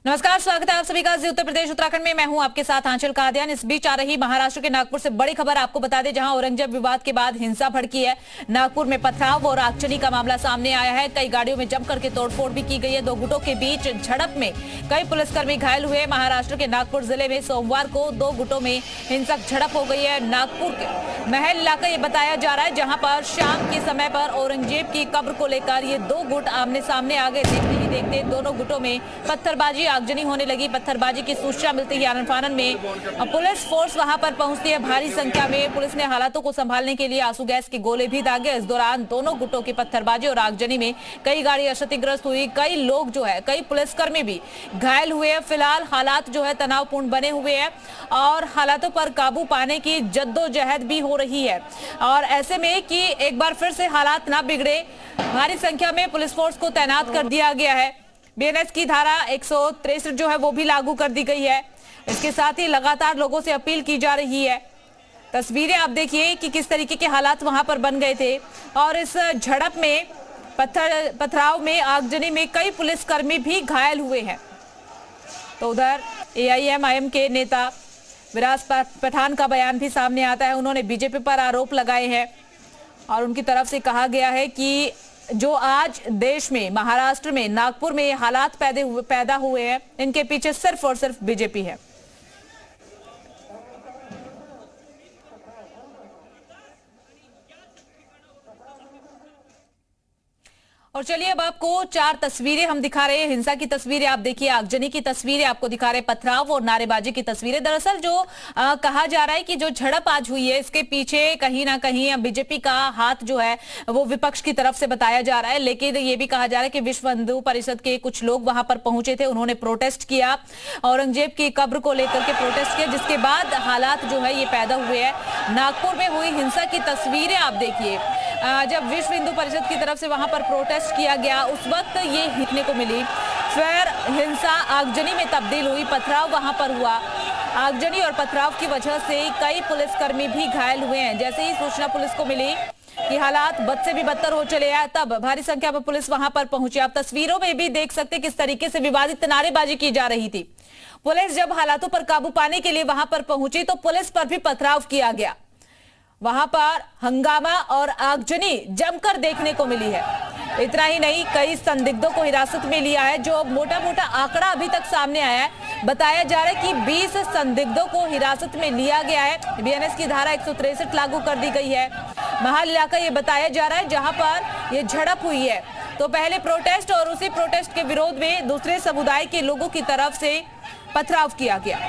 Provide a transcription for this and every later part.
नमस्कार, स्वागत है आप सभी का जी उत्तर प्रदेश उत्तराखंड में। मैं हूं आपके साथ आंचल कादियान। इस बीच आ रही महाराष्ट्र के नागपुर से बड़ी खबर आपको बता दें, जहां औरंगजेब विवाद के बाद हिंसा भड़की है। नागपुर में पथराव और आगजनी का मामला सामने आया है। कई गाड़ियों में जमकर के तोड़फोड़ भी की गई है। दो गुटों के बीच झड़प में कई पुलिसकर्मी घायल हुए। महाराष्ट्र के नागपुर जिले में सोमवार को दो गुटों में हिंसक झड़प हो गई है। नागपुर के महल इलाका ये बताया जा रहा है, जहां पर शाम के समय पर औरंगजेब की कब्र को लेकर ये दो गुट आमने सामने आ गए। देखते ही देखते दोनों गुटों में पत्थरबाजी आगजनी होने लगी। पत्थरबाजी की सूचना मिलते ही आनन फानन में पुलिस फोर्स वहां पर पहुंचती है। भारी संख्या में पुलिस ने हालातों को संभालने के लिए आंसू गैस के गोले भी दागे। इस दौरान दोनों गुटों की पत्थरबाजी और आगजनी में कई गाड़ियां क्षतिग्रस्त हुई। कई लोग कई पुलिसकर्मी भी घायल हुए हैं। फिलहाल हालात तनावपूर्ण बने हुए हैं और हालातों पर काबू पाने की जद्दोजहद भी हो रही है। और ऐसे में कि एक बार फिर से हालात ना बिगड़े, भारी संख्या में पुलिस फोर्स को तैनात कर दिया गया है। बीएनएस की धारा 163 वो भी लागू कर दी गई है। इसके साथ ही लगातार लोगों से अपील की जा रही है। तस्वीरें आप देखिए कि किस तरीके के हालात वहां पर बन गए थे। और इस झड़प में पथराव में आगजनी में कई पुलिसकर्मी भी घायल हुए हैं। तो उधर एआईएमआईएम के नेता विराज पठान का बयान भी सामने आता है। उन्होंने बीजेपी पर आरोप लगाए हैं और उनकी तरफ से कहा गया है कि जो आज देश में, महाराष्ट्र में, नागपुर में ये हालात पैदा हुए हैं, इनके पीछे सिर्फ और सिर्फ बीजेपी है। और चलिए अब आपको चार तस्वीरें हम दिखा रहे हैं। हिंसा की तस्वीरें आप देखिए, आगजनी की तस्वीरें आपको दिखा रहे हैं, पथराव और नारेबाजी की तस्वीरें। दरअसल कहा जा रहा है कि जो झड़प आज हुई है, इसके पीछे कहीं ना कहीं बीजेपी का हाथ वो विपक्ष की तरफ से बताया जा रहा है। लेकिन ये भी कहा जा रहा है कि विश्व हिंदू परिषद के कुछ लोग वहां पर पहुंचे थे। उन्होंने प्रोटेस्ट किया, औरंगजेब की कब्र को लेकर के प्रोटेस्ट किया, जिसके बाद हालात ये पैदा हुए हैं। नागपुर में हुई हिंसा की तस्वीरें आप देखिए। जब विश्व हिंदू परिषद की तरफ से वहां पर प्रोटेस्ट किया गया, उस वक्त ये देखने को मिली। फिर हिंसा आगजनी में तब्दील हुई, पथराव वहां पर हुआ। आगजनी और पथराव की वजह से कई पुलिसकर्मी भी घायल हुए हैं। जैसे ही सूचना पुलिस को मिली कि हालात बद से भी बदतर हो चले हैं, तब भारी संख्या में पुलिस वहां पर पहुंची। आप तस्वीरों में भी देख सकते किस तरीके से विवादित नारेबाजी की जा रही थी। पुलिस जब हालातों पर काबू पाने के लिए वहां पर पहुंची तो पुलिस पर भी पथराव किया गया। वहां पर हंगामा और आगजनी जमकर देखने को मिली है। इतना ही नहीं, कई संदिग्धों को हिरासत में लिया है। जो मोटा मोटा आंकड़ा अभी तक सामने आया है, बताया जा रहा है कि 20 संदिग्धों को हिरासत में लिया गया है। बीएनएस की धारा 163 लागू कर दी गई है। महल इलाका ये बताया जा रहा है जहां पर ये झड़प हुई है। तो पहले प्रोटेस्ट और उसी प्रोटेस्ट के विरोध में दूसरे समुदाय के लोगों की तरफ से पथराव किया गया।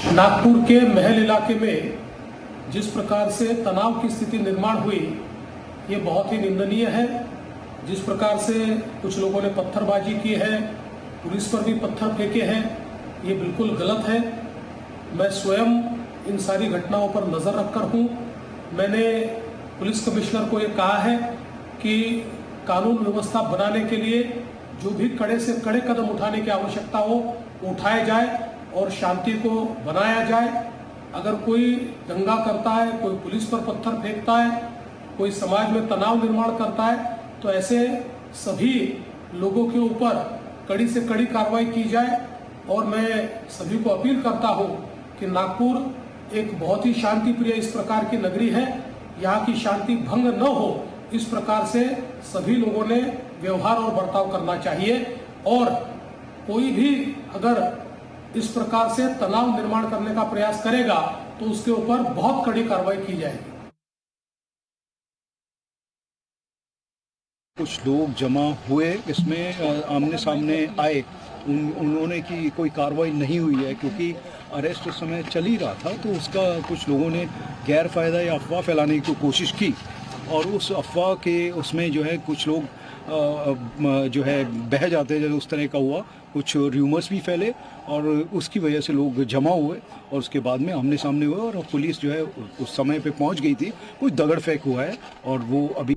नागपुर के महल इलाके में जिस प्रकार से तनाव की स्थिति निर्माण हुई, ये बहुत ही निंदनीय है। जिस प्रकार से कुछ लोगों ने पत्थरबाजी की है, पुलिस पर भी पत्थर फेंके हैं, ये बिल्कुल गलत है। मैं स्वयं इन सारी घटनाओं पर नज़र रखकर हूँ। मैंने पुलिस कमिश्नर को ये कहा है कि कानून व्यवस्था बनाने के लिए जो भी कड़े से कड़े कदम उठाने की आवश्यकता हो उठाए जाए और शांति को बनाया जाए। अगर कोई दंगा करता है, कोई पुलिस पर पत्थर फेंकता है, कोई समाज में तनाव निर्माण करता है, तो ऐसे सभी लोगों के ऊपर कड़ी से कड़ी कार्रवाई की जाए। और मैं सभी को अपील करता हूं कि नागपुर एक बहुत ही शांति प्रिय इस प्रकार की नगरी है। यहाँ की शांति भंग न हो, इस प्रकार से सभी लोगों ने व्यवहार और बर्ताव करना चाहिए। और कोई भी अगर इस प्रकार से तनाव निर्माण करने का प्रयास करेगा तो उसके ऊपर बहुत कड़ी कार्रवाई की जाएगी। कुछ लोग जमा हुए, इसमें आमने सामने आए, उन्होंने की कोई कार्रवाई नहीं हुई है क्योंकि अरेस्ट उस समय चल ही रहा था। तो उसका कुछ लोगों ने गैर फायदा या अफवाह फैलाने की कोशिश की और उस अफवाह के उसमें कुछ लोग बह जाते हैं। जैसे उस तरह का हुआ, कुछ र्यूमर्स भी फैले और उसकी वजह से लोग जमा हुए और उसके बाद में आमने सामने हुए और पुलिस उस समय पे पहुंच गई थी। कुछ दगड़ फेंक हुआ है और वो अभी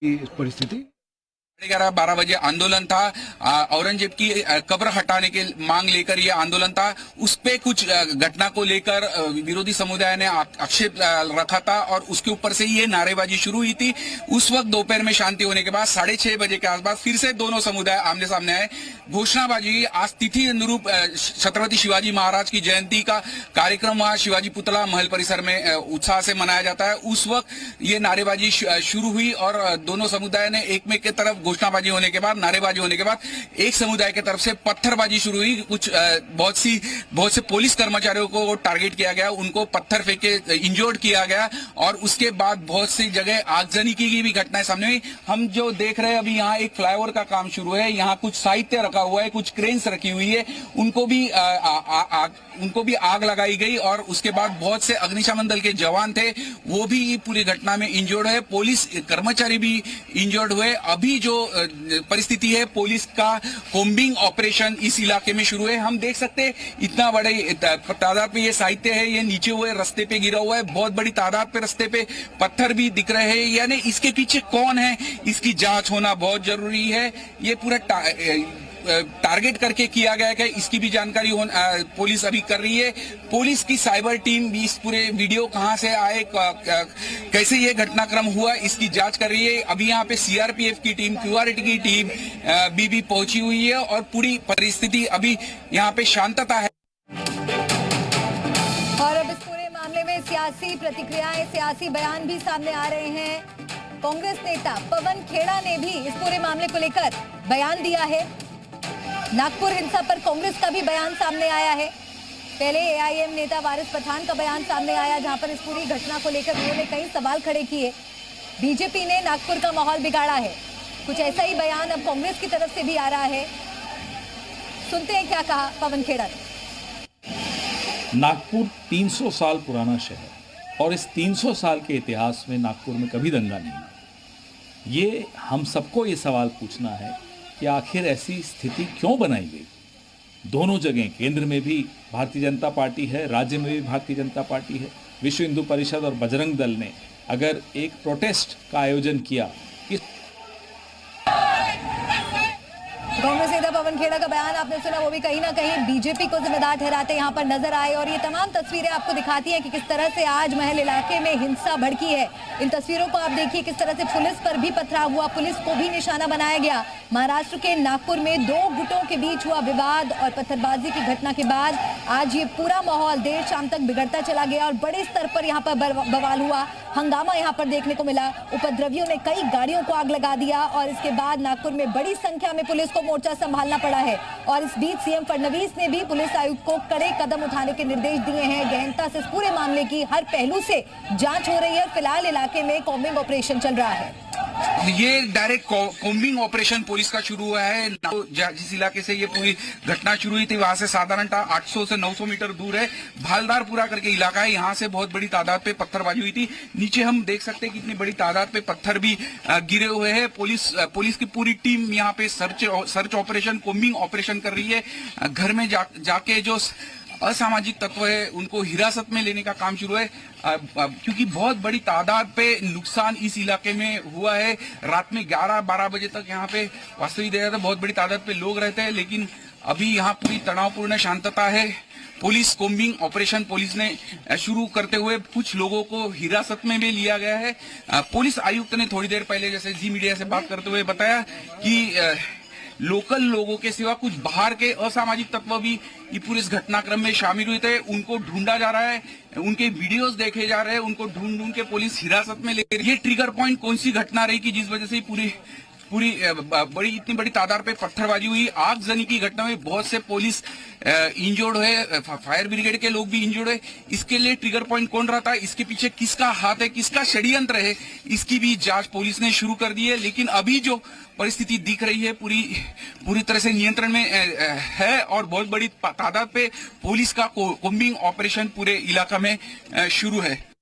परिस्थिति 11-12 बजे आंदोलन था। औरंगजेब की कब्र हटाने के मांग लेकर यह आंदोलन था। उस पे कुछ घटना को लेकर विरोधी समुदाय ने आक्षेप रखा था और उसके ऊपर से ये नारेबाजी शुरू हुई थी। उस वक्त दोपहर में शांति होने के बाद 6:30 बजे के आसपास फिर से दोनों समुदाय आमने सामने आए। घोषणाबाजी, आज तिथि अनुरूप छत्रपति शिवाजी महाराज की जयंती का कार्यक्रम वहां शिवाजी पुतला महल परिसर में उत्साह से मनाया जाता है। उस वक्त ये नारेबाजी शुरू हुई और दोनों समुदाय ने एक में की तरफ घोषणाबाजी होने के बाद, नारेबाजी होने के बाद एक समुदाय की तरफ से पत्थरबाजी शुरू हुई। कुछ बहुत से पुलिस कर्मचारियों को टारगेट किया गया, उनको पत्थर फेंक के इंजोर्ड किया गया और उसके बाद बहुत सी जगह आगजनी की भी घटनाएं सामने हुई। हम जो देख रहे हैं अभी यहाँ एक फ्लाईओवर का काम शुरू है, यहाँ कुछ साहित्य रखा हुआ है, कुछ क्रेन्स रखी हुई है, उनको भी आग लगाई गई और उसके बाद बहुत से अग्निशमन दल के जवान थे, वो भी पूरी घटना में इंजोर्ड है। पुलिस कर्मचारी भी इंजोर्ड हुए। अभी जो परिस्थिति है, पुलिस का कॉम्बिंग ऑपरेशन इस इलाके में शुरू है। हम देख सकते हैं इतना बड़े तादाद पे ये साहित्य है, ये नीचे हुए रास्ते पे गिरा हुआ है, बहुत बड़ी तादाद पे रास्ते पे पत्थर भी दिख रहे हैं। यानी इसके पीछे कौन है, इसकी जांच होना बहुत जरूरी है। ये पूरा टारगेट करके किया गया है, इसकी भी जानकारी पुलिस अभी कर रही है। पुलिस की साइबर टीम भी इस पूरे वीडियो कहां से आए, कैसे ये घटनाक्रम हुआ, इसकी जांच कर रही है। अभी यहाँ पे सीआरपीएफ की टीम, क्यूआरटी की टीम भी पहुंची हुई है और पूरी परिस्थिति अभी यहाँ पे शांतता है। और अब इस पूरे मामले में सियासी प्रतिक्रियाएं, सियासी बयान भी सामने आ रहे हैं। कांग्रेस नेता पवन खेड़ा ने भी इस पूरे मामले को लेकर बयान दिया है। नागपुर हिंसा पर कांग्रेस का भी बयान सामने आया है। पहले एआईएम नेता वारिस पठान का बयान सामने आया, जहां पर इस पूरी घटना को लेकर उन्होंने कई सवाल खड़े किए। बीजेपी ने नागपुर का माहौल बिगाड़ा है, कुछ ऐसा ही बयान अब कांग्रेस की तरफ से भी आ रहा है। सुनते हैं क्या कहा पवन खेड़ा ने। नागपुर 300 साल पुराना शहर और इस 300 साल के इतिहास में नागपुर में कभी दंगा नहीं हुआ। ये हम सबको ये सवाल पूछना है कि आखिर ऐसी स्थिति क्यों बनाई गई। दोनों जगह, केंद्र में भी भारतीय जनता पार्टी है, राज्य में भी भारतीय जनता पार्टी है। विश्व हिंदू परिषद और बजरंग दल ने अगर एक प्रोटेस्ट का आयोजन किया, कांग्रेस नेता पवन खेड़ा का बयान आपने सुना, वो भी कहीं ना कहीं बीजेपी को जिम्मेदार ठहराते यहाँ पर नजर आए। और ये तमाम तस्वीरें आपको दिखाती हैं कि किस तरह से आज महल इलाके में हिंसा भड़की है। इन तस्वीरों को आप देखिए, किस तरह से पुलिस पर भी पथराव हुआ, पुलिस को भी निशाना बनाया गया। महाराष्ट्र के नागपुर में दो गुटों के बीच हुआ विवाद और पत्थरबाजी की घटना के बाद आज ये पूरा माहौल देर शाम तक बिगड़ता चला गया और बड़े स्तर पर यहाँ पर बवाल हुआ, हंगामा यहाँ पर देखने को मिला। उपद्रवियों ने कई गाड़ियों को आग लगा दिया और इसके बाद नागपुर में बड़ी संख्या में पुलिस को मोर्चा संभालना पड़ा है। और इस बीच सीएम फडणवीस ने भी पुलिस आयुक्त को कड़े कदम उठाने के निर्देश दिए हैं। गहनता से इस पूरे मामले की हर पहलू से जांच हो रही है और फिलहाल इलाके में कॉम्बिंग ऑपरेशन चल रहा है। ये डायरेक्ट कॉम्बिंग ऑपरेशन पुलिस का शुरू हुआ है। जिस इलाके से ये पूरी घटना शुरू हुई थी, वहां से साधारणतः 800 से 900 मीटर दूर है भालदारपुरा करके इलाका है। यहाँ से बहुत बड़ी तादाद पे पत्थरबाजी हुई थी। नीचे हम देख सकते हैं कितनी बड़ी तादाद पे पत्थर भी गिरे हुए हैं। पुलिस की पूरी टीम यहाँ पे सर्च ऑपरेशन, कॉम्बिंग ऑपरेशन कर रही है। घर में जाके जो असामाजिक तत्व है उनको हिरासत में लेने का काम शुरू है, क्योंकि बहुत बड़ी तादाद पे नुकसान इस इलाके में हुआ है। रात में 11-12 बजे तक यहाँ पे वास्तविक देखा था बहुत बड़ी तादाद पे लोग रहते हैं, लेकिन अभी यहाँ पूरी तनावपूर्ण शांतता है। पुलिस कॉम्बिंग ऑपरेशन पुलिस ने शुरू करते हुए कुछ लोगों को हिरासत में भी लिया गया है। पुलिस आयुक्त ने थोड़ी देर पहले जैसे जी मीडिया से बात करते हुए बताया कि लोकल लोगों के सिवा कुछ बाहर के असामाजिक तत्व भी ये पूरे इस घटनाक्रम में शामिल हुए थे, उनको ढूंढा जा रहा है, उनके वीडियोस देखे जा रहे हैं, उनको ढूंढ के पुलिस हिरासत में ले रही है। ये ट्रिगर पॉइंट कौन सी घटना रही कि जिस वजह से पूरी इतनी बड़ी तादाद पे पत्थरबाजी हुई। आगजनी की घटना में बहुत से पुलिस इंजर्ड हुए, फायर ब्रिगेड के लोग भी इंजर्ड हुए। इसके लिए ट्रिगर पॉइंट कौन रहा था, इसके पीछे किसका हाथ है, किसका षड्यंत्र है, इसकी भी जांच पुलिस ने शुरू कर दी है। लेकिन अभी जो परिस्थिति दिख रही है पूरी तरह से नियंत्रण में है और बहुत बड़ी तादाद पे पुलिस का कॉम्बिंग ऑपरेशन पूरे इलाका में शुरू है।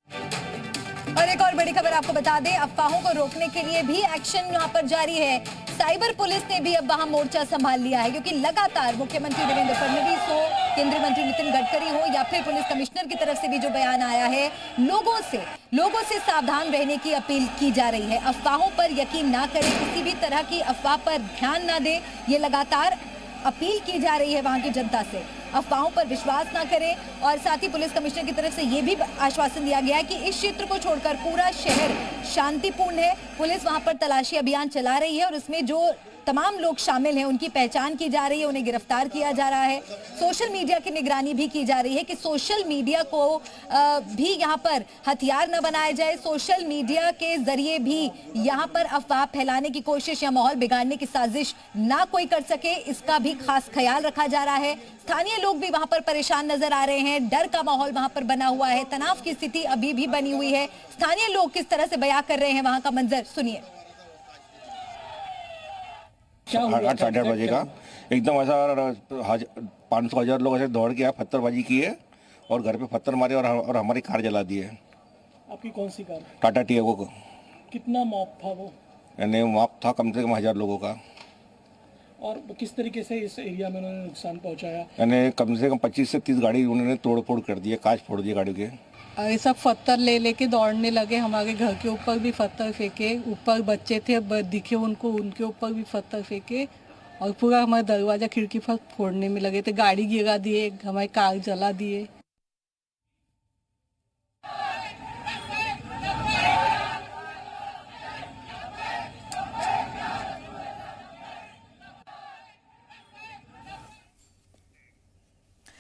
और एक और बड़ी खबर आपको बता दें, अफवाहों को रोकने के लिए भी एक्शन यहां पर जारी है। साइबर पुलिस ने भी अब वहां मोर्चा संभाल लिया है, क्योंकि लगातार मुख्यमंत्री देवेंद्र फडणवीस हो, केंद्रीय मंत्री नितिन गडकरी हो या फिर पुलिस कमिश्नर की तरफ से भी जो बयान आया है, लोगों से सावधान रहने की अपील की जा रही है। अफवाहों पर यकीन ना करें, किसी भी तरह की अफवाह पर ध्यान ना दें, ये लगातार अपील की जा रही है वहां की जनता से। अफवाहों पर विश्वास ना करें और साथ ही पुलिस कमिश्नर की तरफ से ये भी आश्वासन दिया गया है कि इस क्षेत्र को छोड़कर पूरा शहर शांतिपूर्ण है। पुलिस वहां पर तलाशी अभियान चला रही है और उसमें जो तमाम लोग शामिल हैं उनकी पहचान की जा रही है, उन्हें गिरफ्तार किया जा रहा है। सोशल मीडिया की निगरानी भी की जा रही है कि सोशल मीडिया को भी यहाँ पर हथियार न बनाया जाए, सोशल मीडिया के जरिए भी यहाँ पर अफवाह फैलाने की कोशिश या माहौल बिगाड़ने की साजिश ना कोई कर सके, इसका भी खास ख्याल रखा जा रहा है। स्थानीय लोग भी वहां पर परेशान नजर आ रहे हैं, डर का माहौल वहां पर बना हुआ है, तनाव की स्थिति अभी भी बनी हुई है। स्थानीय लोग किस तरह से बयां कर रहे हैं वहां का मंजर सुनिए। 8-8 बजे का एकदम ऐसा 500-1000 लोग ऐसे दौड़ के पत्थरबाजी की है और घर पे पत्थर मारे और हमारी कार जला दी है। आपकी कौन सी कार? टाटा टियागो को। कितना मॉब था वो? यानी मॉब था कम से कम 1000 लोगों का। और किस तरीके से इस एरिया में उन्होंने नुकसान पहुंचाया? यानी कम से कम 25 से 30 गाड़ी उन्होंने तोड़ फोड़ कर दी है, कांच फोड़ दिए गाड़ी के। ये सब पत्थर ले लेके दौड़ने लगे, हमारे घर के ऊपर भी पत्थर फेंके, ऊपर बच्चे थे दिखे उनको, उनके ऊपर भी पत्थर फेंके और पूरा हमारा दरवाजा खिड़की पर फोड़ने में लगे थे, गाड़ी गिरा दिए, हमारी कार जला दिए।